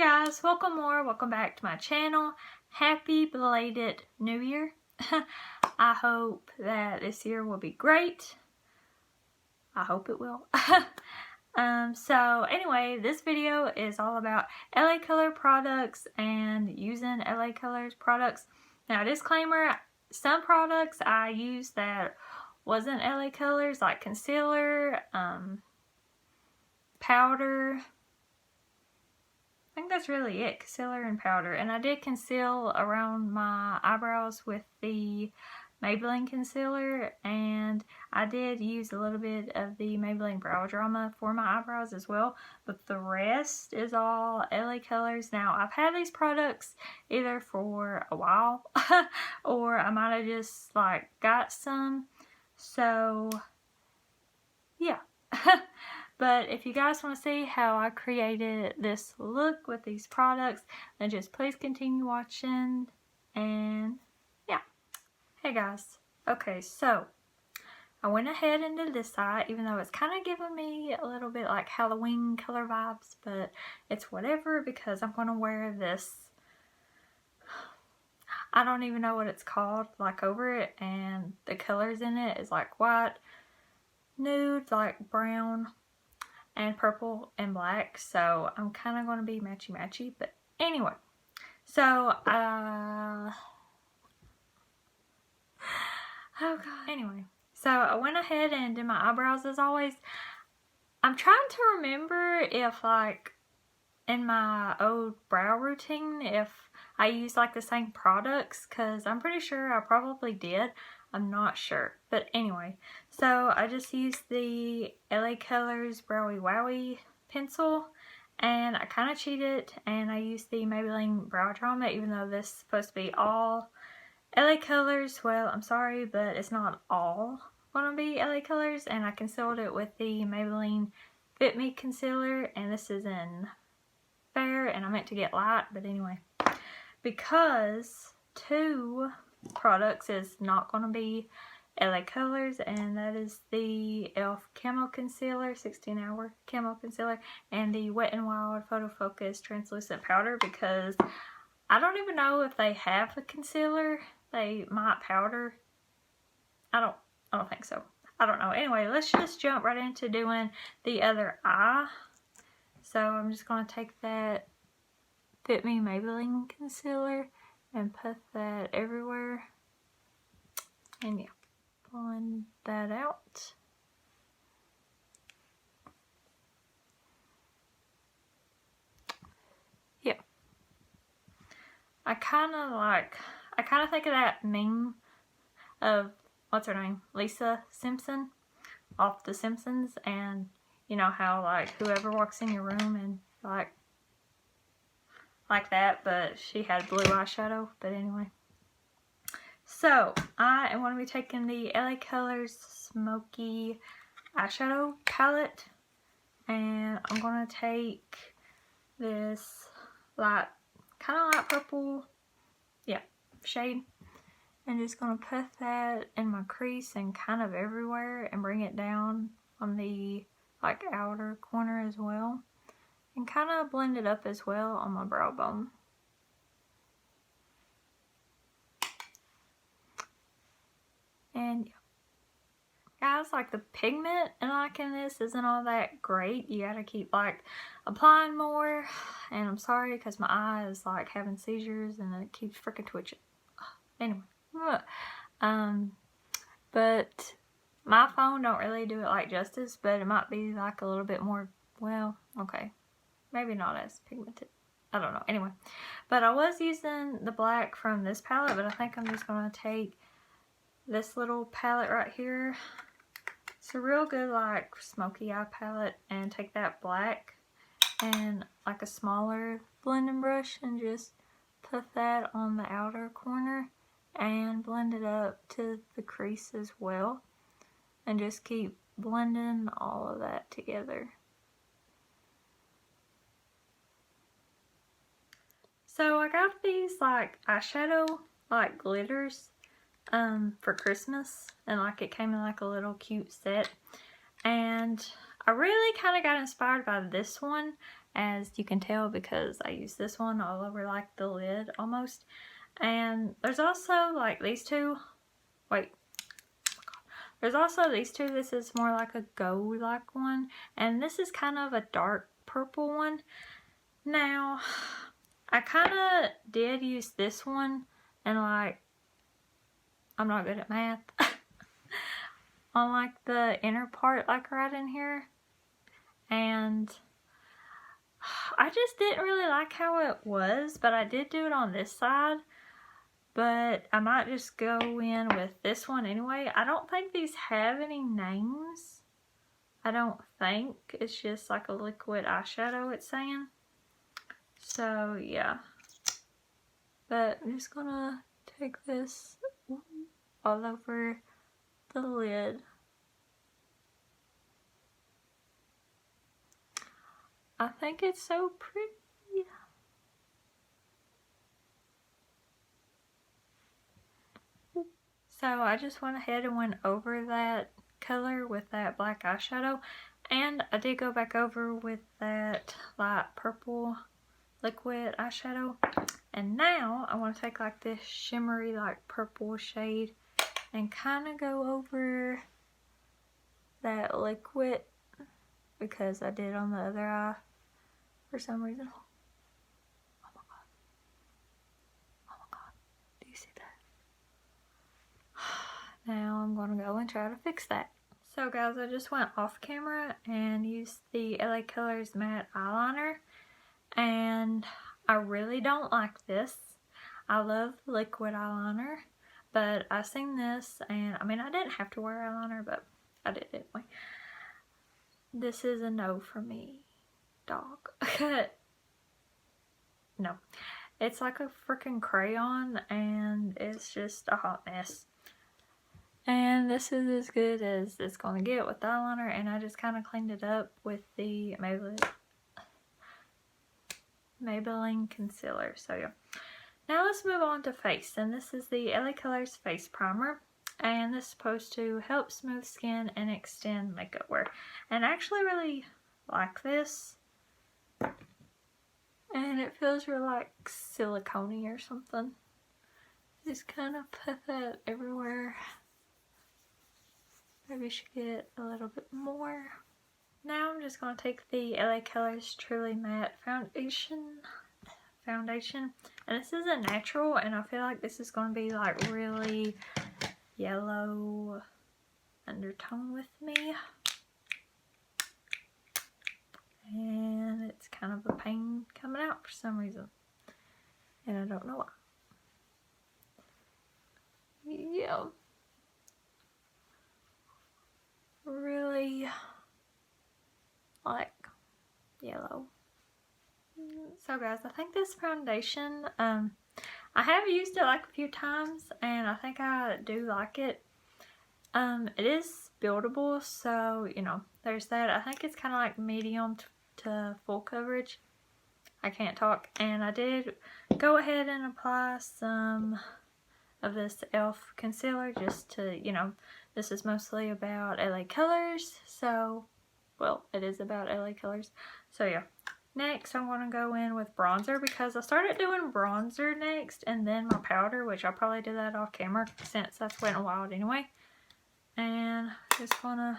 guys, welcome back to my channel. Happy belated New Year. I hope that this year will be great. I hope it will. So anyway, this video is all about LA Color products and using LA Colors products. Now, disclaimer, some products I use that wasn't LA Colors, like concealer, powder. I think that's really it, concealer and powder. And I did conceal around my eyebrows with the Maybelline concealer, and I did use a little bit of the Maybelline Brow Drama for my eyebrows as well, but the rest is all LA Colors. Now, I've had these products either for a while or I might have just like got some, so yeah. But if you guys want to see how I created this look with these products, then just please continue watching. And yeah. Hey guys. Okay, so I went ahead and did this side, even though it's kind of giving me a little bit like Halloween color vibes, but it's whatever because I'm going to wear this, I don't even know what it's called, like over it, and the colors in it is like white, nude, like brown, and purple and black, so I'm kind of going to be matchy-matchy. But anyway, so oh god, anyway, so I went ahead and did my eyebrows as always. I'm trying to remember if like in my old brow routine if I used like the same products, because I'm pretty sure I probably did. I'm not sure, but anyway, so I just used the LA Colors Browy Wowie pencil, and I kind of cheated and I used the Maybelline Brow Drama, even though this is supposed to be all LA Colors. Well, I'm sorry, but it's not all gonna be LA Colors, and I concealed it with the Maybelline Fit Me concealer, and this is in Fair, and I meant to get light, but anyway, because two products is not going to be LA Colors, and that is the e.l.f. Camo Concealer, 16-hour Camo Concealer, and the Wet n Wild Photo Focus Translucent Powder, because I don't even know if they have a concealer. They might powder. I don't think so. I don't know. Anyway, let's just jump right into doing the other eye. So I'm just going to take that Fit Me Maybelline concealer and put that everywhere, and yeah, blend that out. Yeah, I kind of think of that meme of, what's her name, Lisa Simpson off The Simpsons, and you know how like whoever walks in your room and like that, but she had blue eyeshadow. But anyway, so I am going to be taking the LA Colors Smoky Eyeshadow Palette, and I'm going to take this light, kind of light purple, yeah, shade, and just going to put that in my crease and kind of everywhere, and bring it down on the like outer corner as well, and kind of blend it up as well on my brow bone. And yeah, guys, like the pigment and like in this isn't all that great. You gotta keep like applying more, and I'm sorry because my eye is like having seizures and it keeps freaking twitching. Anyway, but my phone don't really do it like justice, but it might be like a little bit more, well, okay, maybe not as pigmented, I don't know. Anyway, but I was using the black from this palette, but I think I'm just going to take this little palette right here. It's a real good like smoky eye palette, and take that black and like a smaller blending brush and just put that on the outer corner and blend it up to the crease as well, and just keep blending all of that together. So I got these like eyeshadow like glitters for Christmas, and like it came in like a little cute set, and I really kind of got inspired by this one as you can tell, because I use this one all over like the lid almost. And there's also like these two. Wait. There's also these two. This is more like a gold-like one. And this is kind of a dark purple one. Now, I kind of did use this one. And like, I'm not good at math. On like the inner part, like right in here. And I just didn't really like how it was. But I did do it on this side. But I might just go in with this one anyway. I don't think these have any names. I don't think. It's just like a liquid eyeshadow, it's saying. So, yeah. But I'm just gonna take this all over the lid. I think it's so pretty. So I just went ahead and went over that color with that black eyeshadow. And I did go back over with that light purple liquid eyeshadow. And now I want to take like this shimmery like purple shade and kind of go over that liquid, because I did on the other eye for some reason. Oh my god. Oh my god. Do you see that? Now I'm going to go and try to fix that. So guys, I just went off camera and used the LA Colors matte eyeliner. And I really don't like this. I love liquid eyeliner. But I seen this and, I mean, I didn't have to wear eyeliner, but I did anyway. This is a no for me, dog. No. It's like a freaking crayon and it's just a hot mess. And this is as good as it's going to get with the eyeliner, and I just kind of cleaned it up with the Maybelline concealer. So yeah. Now let's move on to face, and this is the LA Colors Face Primer. And this is supposed to help smooth skin and extend makeup wear. And I actually really like this. And it feels real like silicone-y or something. Just kind of put that everywhere. Maybe I should get a little bit more. Now I'm just going to take the LA Colors Truly Matte Foundation. And this is a natural, and I feel like this is going to be like really yellow undertone with me. And it's kind of a pain coming out for some reason. And I don't know why. Yeah. Really like yellow. So guys, I think this foundation, I have used it like a few times and I think I do like it. It is buildable, so you know, there's that. I think it's kind of like medium to full coverage. I can't talk. And I did go ahead and apply some of this e.l.f. concealer just to, you know, this is mostly about LA Colors, so, well, it is about LA Colors, so yeah. Next, I'm going to go in with bronzer, because I started doing bronzer next, and then my powder, which I'll probably do that off camera, since that's went wild anyway. And just going to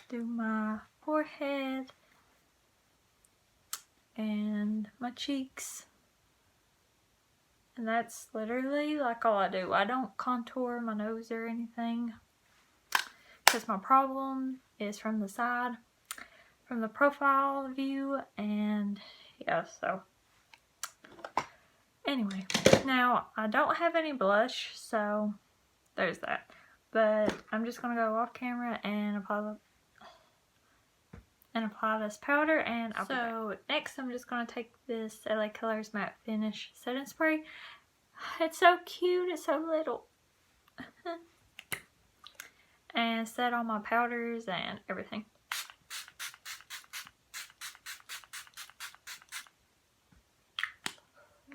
do my forehead, and my cheeks. And that's literally like all I do. I don't contour my nose or anything, because my problem is from the side, from the profile view, and yeah, so anyway. Now, I don't have any blush, so there's that. But I'm just going to go off camera and apply this powder, and I'll be back. Next, I'm just going to take this LA Colors Matte Finish Setting Spray. It's so cute, it's so little. And set all my powders and everything.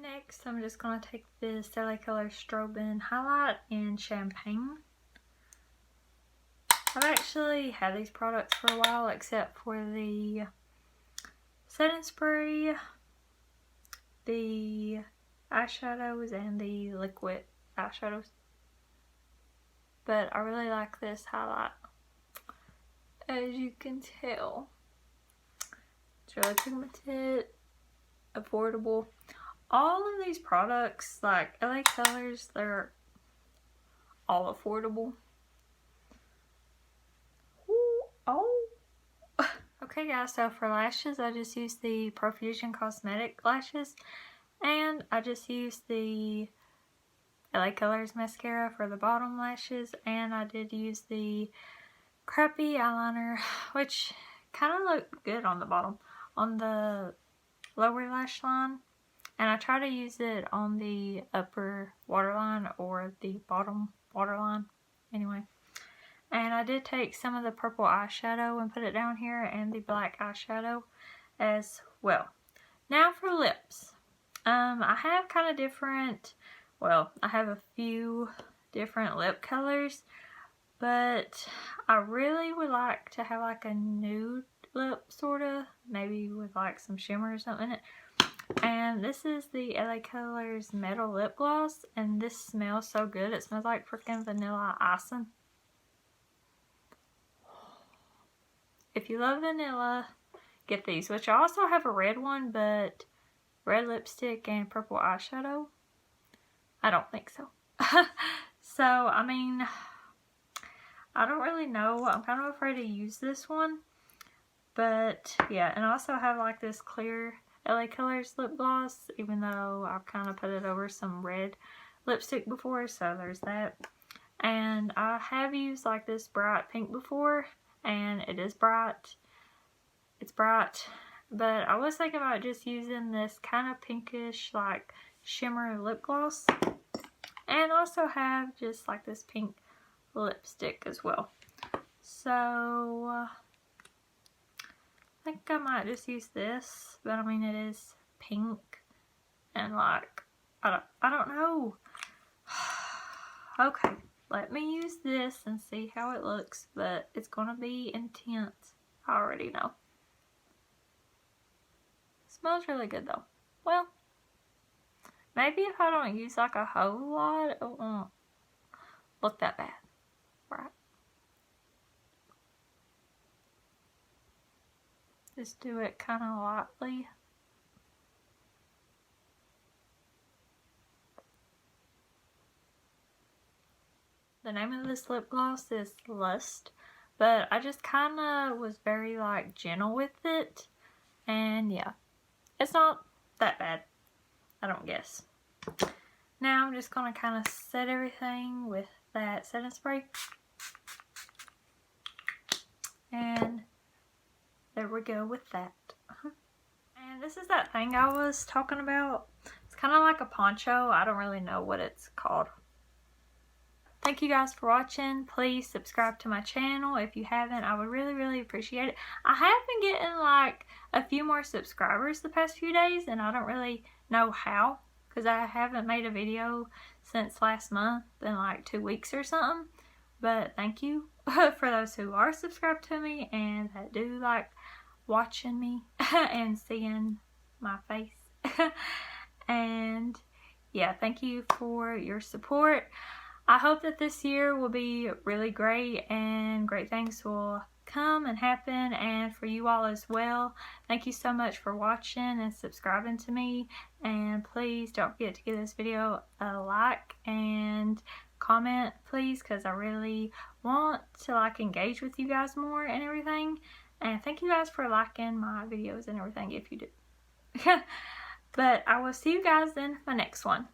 Next, I'm just going to take this LA Colors Strobing Highlight in Champagne. I've actually had these products for a while, except for the setting spray, the eyeshadows, and the liquid eyeshadows. But I really like this highlight, as you can tell. It's really pigmented, affordable. All of these products, like LA Colors, they're all affordable. Ooh, oh. Okay guys, so for lashes, I just used the Profusion Cosmetic lashes, and I just used the LA Colors mascara for the bottom lashes, and I did use the crappy eyeliner, which kind of looked good on the bottom, on the lower lash line, and I try to use it on the upper waterline or the bottom waterline anyway. And I did take some of the purple eyeshadow and put it down here, and the black eyeshadow as well. Now for lips. I have kind of different, well, I have a few different lip colors, but I really would like to have like a nude lip, sort of, maybe with like some shimmer or something in it. And this is the LA Colors Metal Lip Gloss, and this smells so good. It smells like freaking vanilla icing. If you love vanilla, get these, which I also have a red one, but red lipstick and purple eyeshadow, I don't think so. So, I mean, I don't really know. I'm kind of afraid to use this one. But, yeah, and I also have like this clear LA Colors lip gloss, even though I've kind of put it over some red lipstick before, so there's that. And I have used like this bright pink before, and it is bright. It's bright. But I was thinking about just using this kind of pinkish, like, shimmer lip gloss. And also have just like this pink lipstick as well. So, I think I might just use this. But I mean, it is pink. And like, I don't know. Okay. Let me use this and see how it looks, but it's going to be intense. I already know. It smells really good though. Well, maybe if I don't use like a whole lot, it won't look that bad, right? Just do it kind of lightly. The name of this lip gloss is Lust, but I just kind of was very like gentle with it, and yeah, it's not that bad, I don't guess. Now I'm just going to kind of set everything with that setting spray, and there we go with that. And this is that thing I was talking about. It's kind of like a poncho. I don't really know what it's called. Thank you guys for watching. Please subscribe to my channel if you haven't. I would really appreciate it. I have been getting like a few more subscribers the past few days, and I don't really know how, because I haven't made a video since last month in like 2 weeks or something. But thank you for those who are subscribed to me and that do like watching me and seeing my face. And yeah, thank you for your support. I hope that this year will be really great, and great things will come and happen, and for you all as well. Thank you so much for watching and subscribing to me, and please don't forget to give this video a like and comment, please, because I really want to like engage with you guys more and everything. And thank you guys for liking my videos and everything if you do. But I will see you guys in my next one.